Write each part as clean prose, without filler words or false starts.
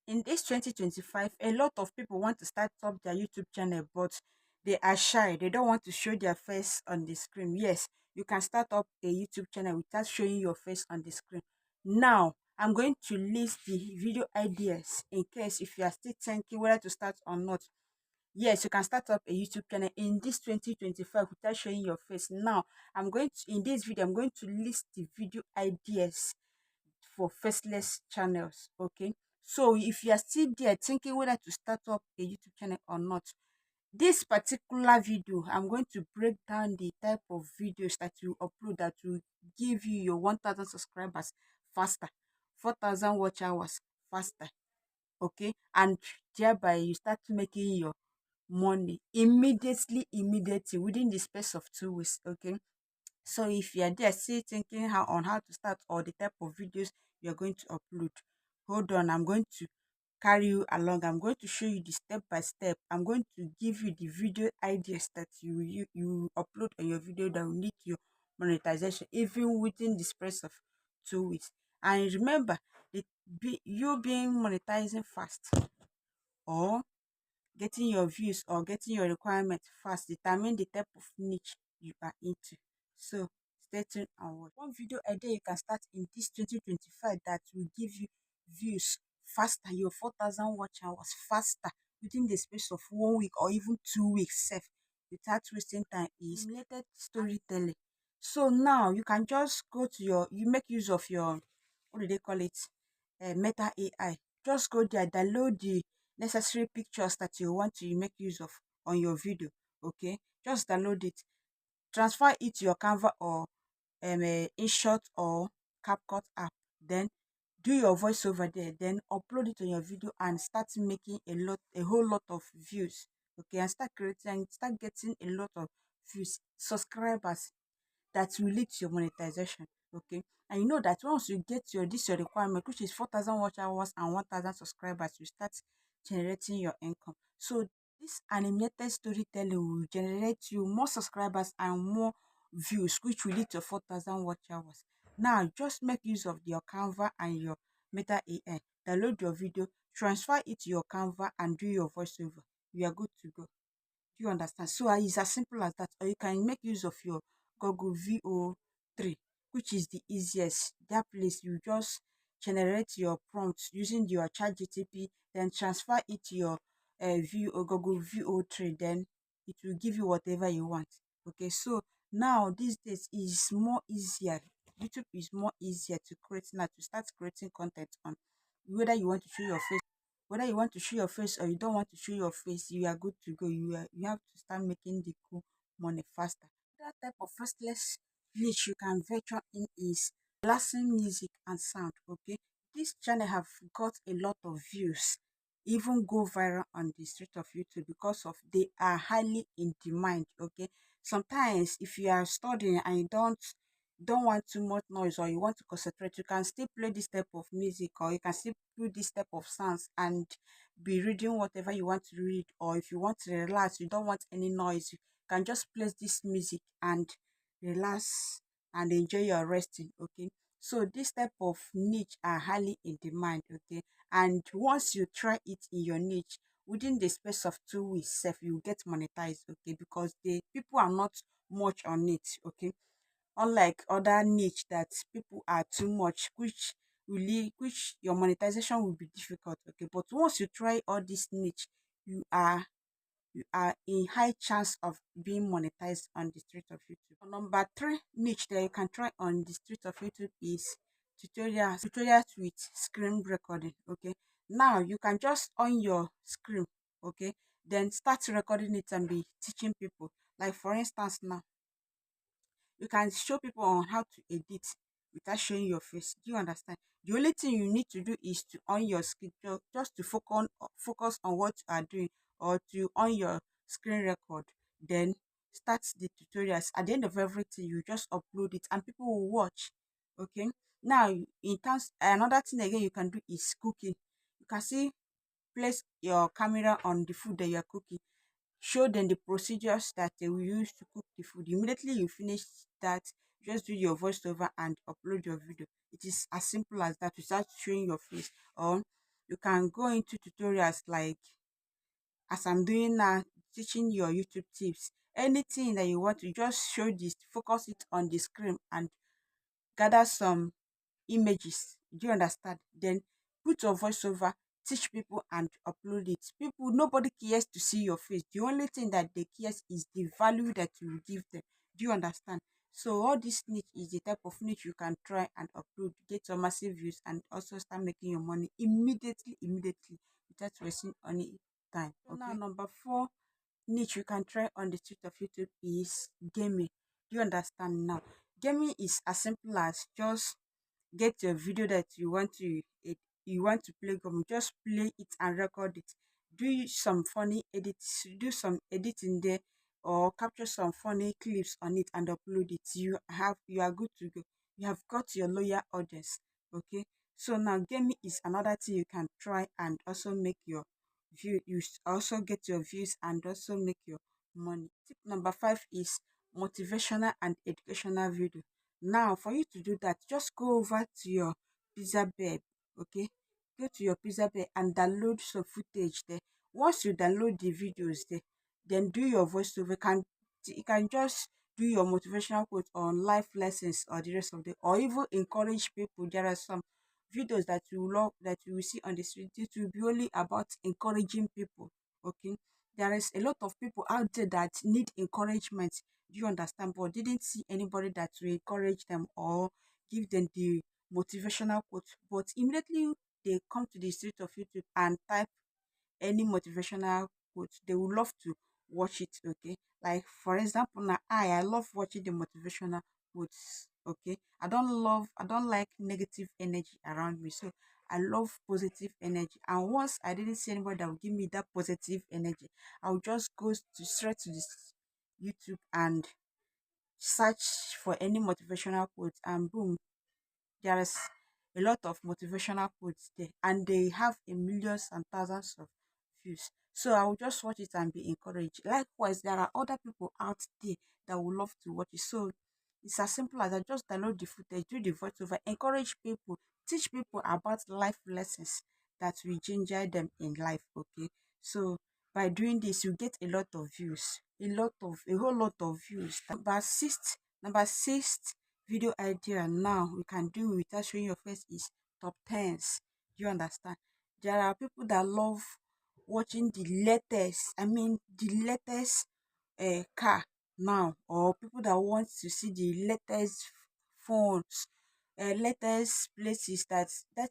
In this 2025, a lot of people want to start up their YouTube channel, but they are shy. They don't want to show their face on the screen. Yes, you can start up a YouTube channel without showing your face on the screen. Now, I'm going to list the video ideas in case if you are still thinking whether to start or not. Yes, you can start up a YouTube channel in this 2025 without showing your face. Now, in this video, I'm going to list the video ideas for faceless channels. Okay, so if you are still there thinking whether to start up a YouTube channel or not, this particular video I'm going to break down the type of videos that you upload that will give you your 1000 subscribers faster, 4000 watch hours faster. Okay, and thereby you start making your money immediately within the space of 2 weeks. Okay, so if you are there still thinking how to start or the type of videos you're going to upload, hold on, I'm going to carry you along. I'm going to show you the step by step. I'm going to give you the video ideas that you upload on your video that will lead to your monetization even within the space of 2 weeks. And remember, you being monetizing fast or getting your views or getting your requirements fast determine the type of niche you are into. So stay tuned and watch. One video idea you can start in this 2025 that will give you views faster, your 4000 watch hours faster within the space of 1 week or even 2 weeks safe without wasting time is related storytelling. So now you can just go to you make use of your, what do they call it? Meta AI. Just go there, download the necessary pictures that you want to make use of on your video. Okay, just download it, transfer it to your Canva or InShot or CapCut app. Then do your voiceover there. Then upload it on your video and start making a whole lot of views. Okay, and start creating and start getting a lot of views, subscribers that will lead to your monetization. Okay, and you know that once you get your requirement, which is 4000 watch hours and 1000 subscribers, you start generating your income. So this animated storytelling will generate you more subscribers and more views, which will lead to 4000 watch hours. Now just make use of your Canva and your Meta AI. Download your video, transfer it to your Canva and do your voiceover. You are good to go. Do you understand? So it's as simple as that. Or you can make use of your Google VO3, which is the easiest. That place you just generate your prompts using your chat GTP, then transfer it to your Google VO3, then it will give you whatever you want. Okay, so now these days is more easier. YouTube is more easier to create now, to start creating content on, whether you want to show your face, or you don't want to show your face, you are good to go. You have to start making the cool money faster. That type of faceless niche you can venture in is relaxing music and sound. Okay, this channel have got a lot of views, even go viral on the street of YouTube because of they are highly in demand. Okay, sometimes if you are studying and you don't want too much noise or you want to concentrate, you can still play this type of music or you can still do this type of sounds and be reading whatever you want to read. Or if you want to relax, you don't want any noise, you can just play this music and relax and enjoy your resting. Okay, so this type of niche are highly in demand. Okay, and once you try it in your niche, within the space of 2 weeks sef, you get monetized. Okay, because the people are not much on it. Okay, unlike other niche that people are too much, which your monetization will be difficult. Okay, but once you try all this niche, you are you are in high chance of being monetized on the street of YouTube. Number three niche that you can try on the street of YouTube is tutorials with screen recording. Okay, now you can just on your screen. Okay, then start recording it and be teaching people. Like for instance now, you can show people on how to edit without showing your face. Do you understand? The only thing you need to do is to on your screen, just to focus on what you are doing, or to on your screen record, then start the tutorials. At the end of everything, you just upload it and people will watch. Okay, now in terms, another thing again you can do is cooking. You can see, place your camera on the food that you are cooking, show them the procedures that they will use to cook the food. Immediately you finish that, just do your voiceover and upload your video. It is as simple as that, without showing your face. Or You can go into tutorials like as I'm doing now, teaching your YouTube tips. Anything that you want to just show this, focus it on the screen and gather some images. Do you understand? Then put your voiceover, teach people and upload it. People, nobody cares to see your face. The only thing that they cares is the value that you give them. Do you understand? So all this niche is the type of niche you can try and upload, get some massive views, and also start making your money immediately, without wasting any time. So now, Okay. number four niche you can try on the street of YouTube is gaming. Do you understand now? Gaming is as simple as just get your video that you want to play game, just play it and record it. Do some funny edits, do some editing there, or capture some funny clips on it and upload it. You are good to go. You have got your loyal audience. Okay. So now gaming is another thing you can try and also make your also get your views and also make your money. Tip number five is motivational and educational video. Now, for you to do that, just go over to your Pizza Bed, okay? Go to your Pizza Bed and download some footage there. Once you download the videos there, then do your voiceover. You can just do your motivational quote on life lessons or the rest of the, or even encourage people. There are some videos that you love that you will see on the street. It will be only about encouraging people. Okay, there is a lot of people out there that need encouragement. Do you understand? But didn't see anybody that will encourage them or give them the motivational quote. But immediately they come to the street of YouTube and type any motivational quote, they would love to watch it. Okay, like for example, now I love watching the motivational quotes. Okay, I don't like negative energy around me, so I love positive energy. And once I didn't see anybody that would give me that positive energy, I'll just go to straight to this YouTube and search for any motivational quote, and boom, there's a lot of motivational quotes there, and they have a millions and thousands of views. So I will just watch it and be encouraged. Likewise, there are other people out there that would love to watch it. So it's as simple as I just download the footage, do the voiceover, encourage people, teach people about life lessons that will ginger them in life. Okay. So by doing this, you get a lot of views, a whole lot of views. Number six video idea now we can do without showing your face is top tens. Do you understand? There are people that love watching the latest car now, or people that want to see the latest phones, latest places. That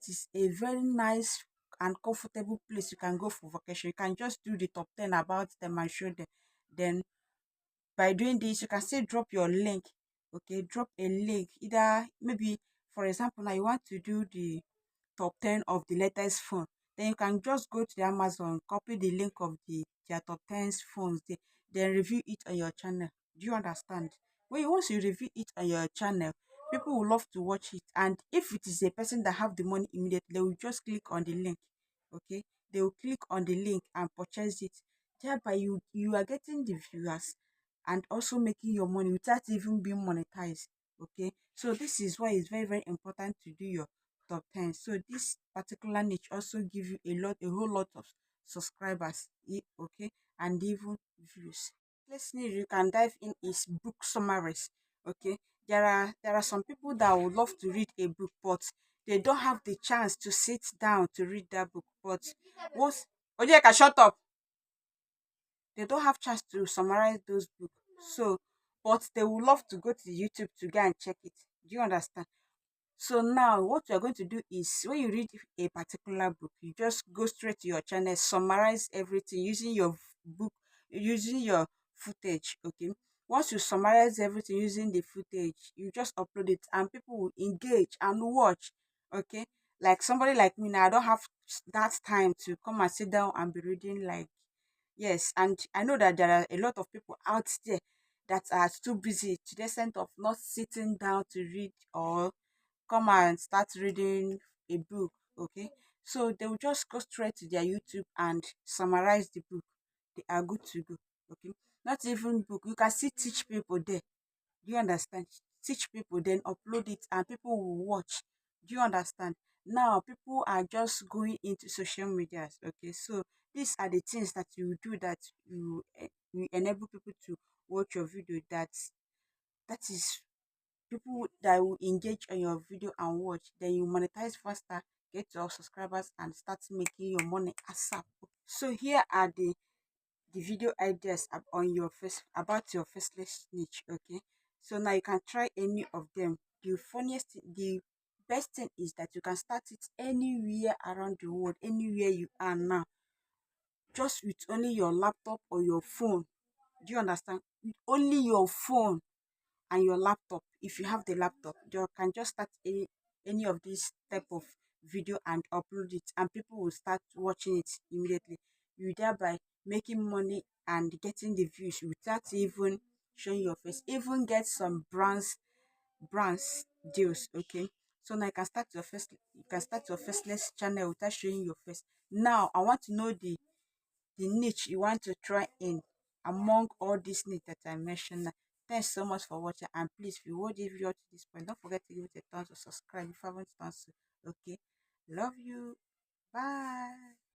is a very nice and comfortable place you can go for vacation. You can just do the top 10 about them and show them. Then by doing this, you can still drop your link. Okay, drop a link. Either maybe, for example, now you want to do the top 10 of the latest phone. Then you can just go to the Amazon, copy the link of their top 10 phones, then review it on your channel. Do you understand? Once you review it on your channel, people will love to watch it. And if it is a person that have the money immediately, they will just click on the link. Okay, they will click on the link and purchase it. Thereby, you are getting the viewers and also making your money without even being monetized. Okay, so this is why it's very important to do your top 10. So this particular niche also give you a whole lot of subscribers. Okay, and even views. Next niche you can dive in is book summaries. Okay, there are some people that would love to read a book, but they don't have the chance to sit down to read that book. But once Ojeka, shut up. They don't have chance to summarize those books. So, but they would love to go to YouTube to go and check it. Do you understand? So now what you're going to do is when you read a particular book, you just go straight to your channel, summarize everything using your book, using your footage. Okay. Once you summarize everything using the footage, you just upload it and people will engage and watch. Okay. Like somebody like me now, I don't have that time to come and sit down and be reading like yes, and I know that there are a lot of people out there that are too busy to the extent of not sitting down to read or come and start reading a book. Okay, so they will just go straight to their YouTube and summarize the book. They are good to go. Okay, not even book. You can still teach people there. Do you understand? Teach people, then upload it, and people will watch. Do you understand? Now people are just going into social medias. Okay, so these are the things that you do that you enable people to watch your video. That is people that will engage on your video and watch. Then you monetize faster, get your subscribers, and start making your money ASAP. So here are the video ideas on your face about your faceless niche. Okay, so now you can try any of them. The best thing is that you can start it anywhere around the world, anywhere you are now, just with only your laptop or your phone. Do you understand? With only your phone and your laptop. If you have the laptop, you can just start any of this type of video and upload it, and people will start watching it immediately. You thereby making money and getting the views without even showing your face. Even get some brands deals. Okay, so now you can start your faceless channel without showing your face. Now I want to know the niche you want to try in among all these niche that I mentioned. Thanks so much for watching, and please, if you watch the video to this point, don't forget to give it a thumbs or subscribe if you haven't done so. Okay, love you. Bye.